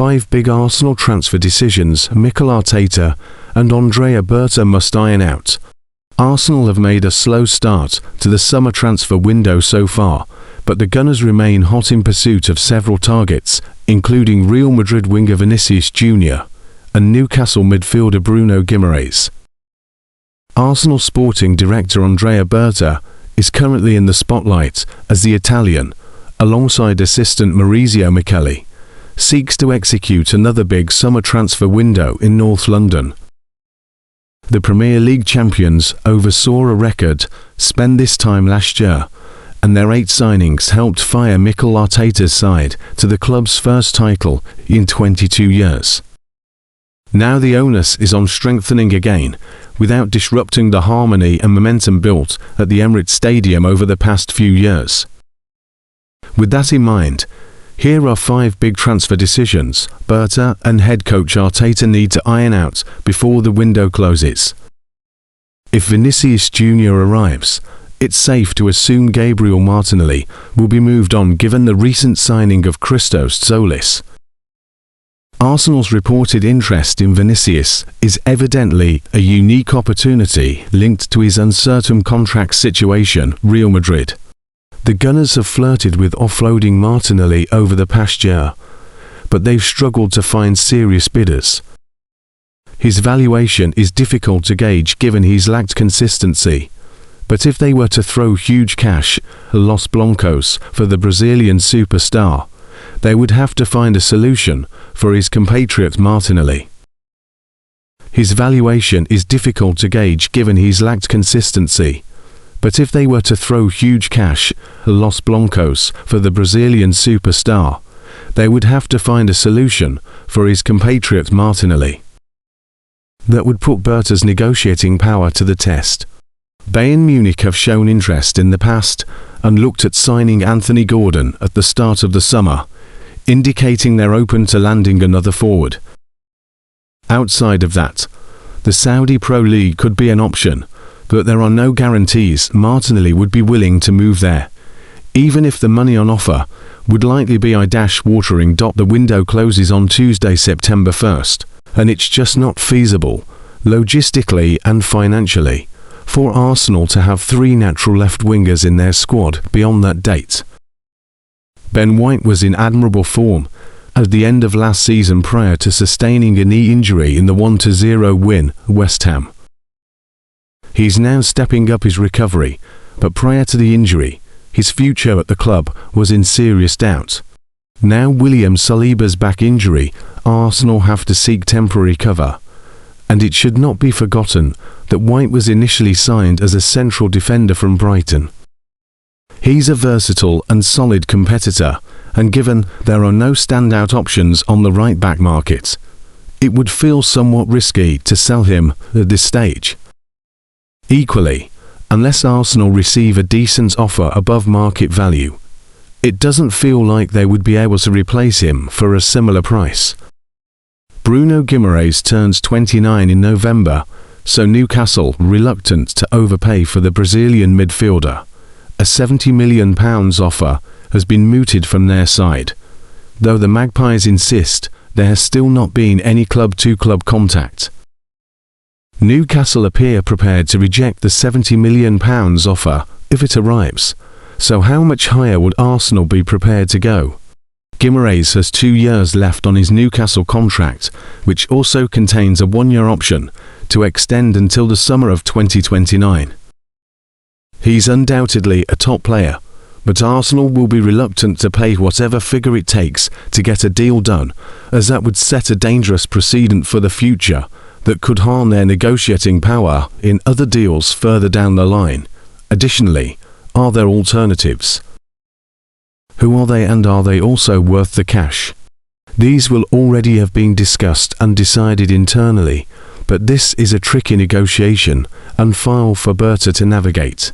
5 big Arsenal transfer decisions Mikel Arteta and Andrea Berta must iron out. Arsenal have made a slow start to the summer transfer window so far, but the Gunners remain hot in pursuit of several targets, including Real Madrid winger Vinicius Jr. and Newcastle midfielder Bruno Guimaraes. Arsenal sporting director Andrea Berta is currently in the spotlight as the Italian, alongside assistant Maurizio Michele, seeks to execute another big summer transfer window in North London. The Premier League champions oversaw a record spend this time last year, and their 8 signings helped fire Mikel Arteta's side to the club's first title in 22 years. Now the onus is on strengthening again, without disrupting the harmony and momentum built at the Emirates Stadium over the past few years. With that in mind, here are 5 big transfer decisions Berta and head coach Arteta need to iron out before the window closes. If Vinicius Jr. arrives, it's safe to assume Gabriel Martinelli will be moved on given the recent signing of Christos Zolis. Arsenal's reported interest in Vinicius is evidently a unique opportunity linked to his uncertain contract situation, Real Madrid. The Gunners have flirted with offloading Martinelli over the past year, but they've struggled to find serious bidders. His valuation is difficult to gauge given he's lacked consistency, but if they were to throw huge cash at Los Blancos for the Brazilian superstar, they would have to find a solution for his compatriot Martinelli. His valuation is difficult to gauge given he's lacked consistency, but if they were to throw huge cash at Los Blancos for the Brazilian superstar, they would have to find a solution for his compatriot Martinelli. That would put Berta's negotiating power to the test. Bayern Munich have shown interest in the past and looked at signing Anthony Gordon at the start of the summer, indicating they're open to landing another forward. Outside of that, the Saudi Pro League could be an option, but there are no guarantees Martinelli would be willing to move there, even if the money on offer would likely be eye-watering. The window closes on Tuesday, September 1st, and it's just not feasible, logistically and financially, for Arsenal to have 3 natural left wingers in their squad beyond that date. Ben White was in admirable form at the end of last season prior to sustaining a knee injury in the 1-0 win at West Ham. He's now stepping up his recovery, but prior to the injury, his future at the club was in serious doubt. Now William Saliba's back injury, Arsenal have to seek temporary cover, and it should not be forgotten that White was initially signed as a central defender from Brighton. He's a versatile and solid competitor, and given there are no standout options on the right-back market, it would feel somewhat risky to sell him at this stage. Equally, unless Arsenal receive a decent offer above market value, it doesn't feel like they would be able to replace him for a similar price. Bruno Guimaraes turns 29 in November, so Newcastle reluctant to overpay for the Brazilian midfielder. A £70 million offer has been mooted from their side, though the Magpies insist there has still not been any club-to-club contact. Newcastle appear prepared to reject the £70 million offer if it arrives, so how much higher would Arsenal be prepared to go? Guimaraes has 2 years left on his Newcastle contract, which also contains a 1-year option to extend until the summer of 2029. He's undoubtedly a top player, but Arsenal will be reluctant to pay whatever figure it takes to get a deal done, as that would set a dangerous precedent for the future that could harm their negotiating power in other deals further down the line. Additionally, are there alternatives? Who are they, and are they also worth the cash? These will already have been discussed and decided internally, but this is a tricky negotiation and file for Berta to navigate.